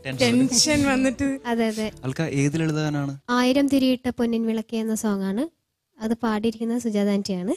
Tension വന്നിട്ട്. അതെ അതെ. ഏത് ലളിതഗാനാണ്? 1000 തിരിയിട്ട പൊന്നിൻ വിളക്ക് എന്ന സോങ് ആണ്. അത് പാടിയിരിക്കുന്നത് സുജാത ആന്റിയാണ്.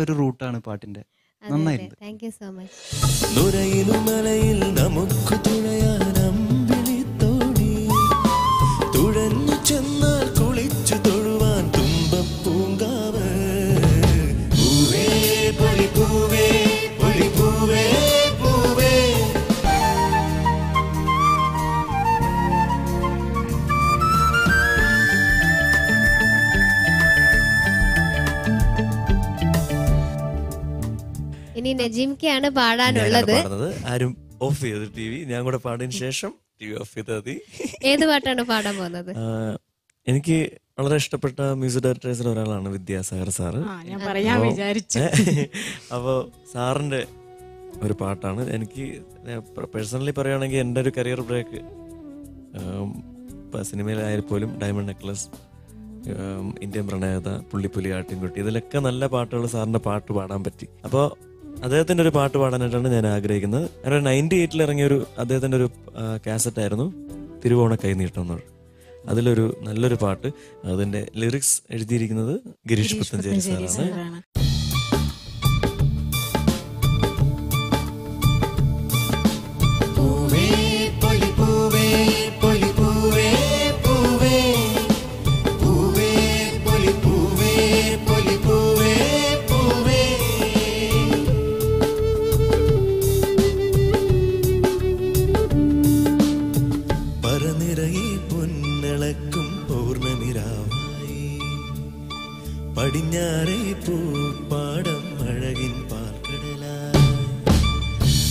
ഒരു റൂട്ടാണ് പാട്ടിന്റെ. നന്നായിട്ടുണ്ട്. Thank you so much. നുരയിലും മലയിൽ നമുക്ക് തുഴയാനമ്പിളി തോണി, തുഴഞ്ഞു ചെന്നാൽ കുളിച്ചു തൊഴുവാൻ തുമ്പപ്പൂങ്കാവ്. പൂവേ പൊലി പൂവേ പൊലി പൂവേ പൂവേ. ഇനി നജീംക്കാണ് പാടാനുള്ളത്. ആരും ഓഫ് ചെയ്ത് ടി വി, ഞാൻ കൂടെ പാടിന് ശേഷം ടി വി ഓഫ് ചെയ്താൽ മതി. ഏത് പാട്ടാണ് പാടാൻ പോകുന്നത്? എനിക്ക് വളരെ ഇഷ്ടപ്പെട്ട മ്യൂസിക് ഡയറക്ടേഴ്സിൽ ഒരാളാണ് വിദ്യാസാഗർ സാറ്. അപ്പോൾ സാറിൻ്റെ ഒരു പാട്ടാണ്. എനിക്ക് പേഴ്സണലി പറയുകയാണെങ്കിൽ എൻ്റെ ഒരു കരിയർ ബ്രേക്ക് സിനിമയിലായാൽ പോലും ഡയമണ്ട് നെക്ലസ്, ഇന്ത്യൻ പ്രണയത, പുള്ളിപ്പുലി, ആട്ടിൻകുട്ടി, ഇതിലൊക്കെ നല്ല പാട്ടുകൾ സാറിൻ്റെ പാട്ട് പാടാൻ പറ്റി. അപ്പോൾ അദ്ദേഹത്തിൻ്റെ ഒരു പാട്ട് പാടാനായിട്ടാണ് ഞാൻ ആഗ്രഹിക്കുന്നത്. ഒരു 98 ഇറങ്ങിയൊരു അദ്ദേഹത്തിൻ്റെ ഒരു കാസറ്റ് ആയിരുന്നു തിരുവോണ കൈനീട്ടം എന്നുള്ളത്. അതിലൊരു നല്ലൊരു പാട്ട്, അതിൻ്റെ ലിറിക്സ് എഴുതിയിരിക്കുന്നത് ഗിരീഷ് പുത്തഞ്ചേരി സാറാണ്. പടിഞ്ഞാറേ പൂപ്പാടം അഴകിൻ പാൽക്കടലായി,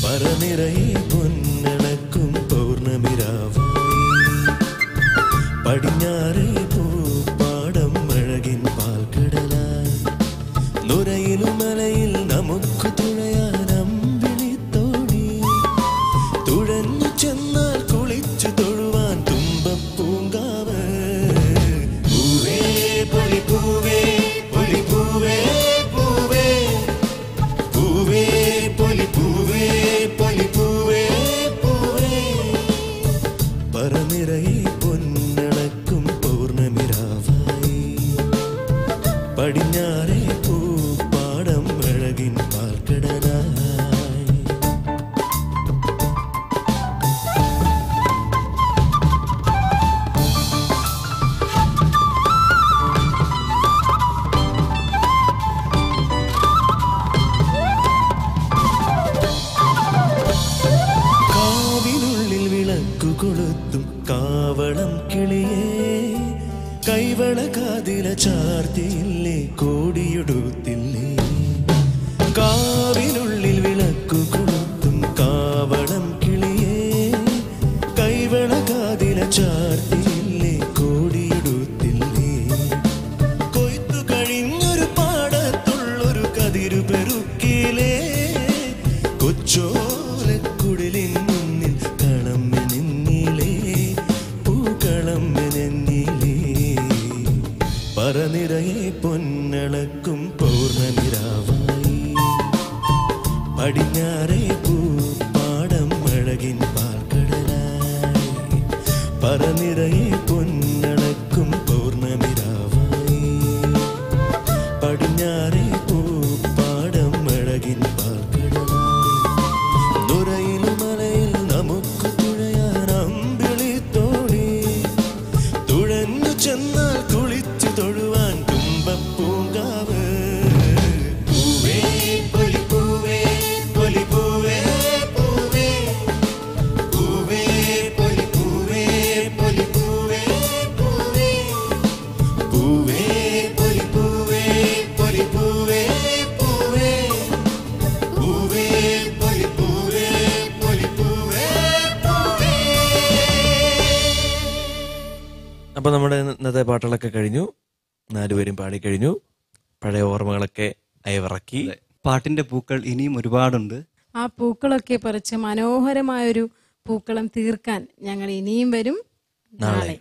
പറനിറയെ പൊന്നളക്കും പൗർണമിരാവായി. പടിഞ്ഞാറേ പൂപ്പാടം അഴകിൻ പാൽക്കടലായി, നുരയിലും മലയിൽ നമുക്ക് തുഴയാനമ്പിളി തോണി, തുഴഞ്ഞു ചെന്നാൽ കുളിച്ചു തൊഴുവാൻ തുമ്പപ്പൂങ്കാവ്. പൂവേ പൊലി പൂവേ പൊലി പൂവേ പൂവേ, പൂവേ പൊലി പൂവേ പൊലി പൂവേ പൂവേ. പറനിറയെ പൊന്നളക്കും പൗർണമിരാവായി, പടിഞ്ഞാറേ പൂപ്പാടം അഴകിൻ പാൽക്കടലായി. കൊളുത്തും കാവളം കിളിയേ, കൈവള കാതില ചാർത്തിയില്ലേ, കോടിയെടുത്തില്ലേ. കാവിനുള്ളിൽ വിളക്കു കൊളുത്തും കാവളം കിളിയേ, കൈവള കാതില ചാർത്തിയില്ലേ, കോടിയെടുത്തില്ലേ. കൊയ്ത്തു കഴിഞ്ഞൊരു പാടത്തുള്ളൊരു കതിരു പെറുക്കിലേ, കൊച്ചോലക്കുടലിൻ പറനിറയെ പൊന്നളക്കും പൗർണമിരാവായി, പടിഞ്ഞാറേ പൂപ്പാടം അഴകിൻ പാൽക്കടലായി, പറനിറയെ പൊന്നളക്കും പൗർണമിരാവായി, പടിഞ്ഞാറേ പൂപ്പാടം അഴകിൻ പാൽക്കടലായി. നുരയിലും മലയിൽ നമുക്ക് തുഴയാനമ്പിളി തോണി, തുഴഞ്ഞു ചെന്നാൽ കുളിച്ചു തൊഴുവാൻ തുമ്പപ്പൂങ്കാവ്. പൂവേ പൊലി പൂവേ പൊലി പൂവേ പൂവേ, പൂവേ പൊലി പൂവേ പൊലി പൂവേ പൂവേ, പൂവേ പൊലി പൂവേ പൊലി പൂവേ പൂവേ, പൂവേ പൊലി പൂവേ പൊലി പൂവേ പൂവേ. അപ്പോൾ നമ്മുടെ ഇന്നത്തെ പാട്ടുകളൊക്കെ കഴിഞ്ഞു, 4 പേരും പാടിക്കഴിഞ്ഞു, പഴയ ഓർമ്മകളൊക്കെ അയവിറക്കി. പാട്ടിന്റെ പൂക്കൾ ഇനിയും ഒരുപാടുണ്ട്. ആ പൂക്കളൊക്കെ പറിച്ച് മനോഹരമായൊരു പൂക്കളം തീർക്കാൻ ഞങ്ങൾ ഇനിയും വരും നാളെ.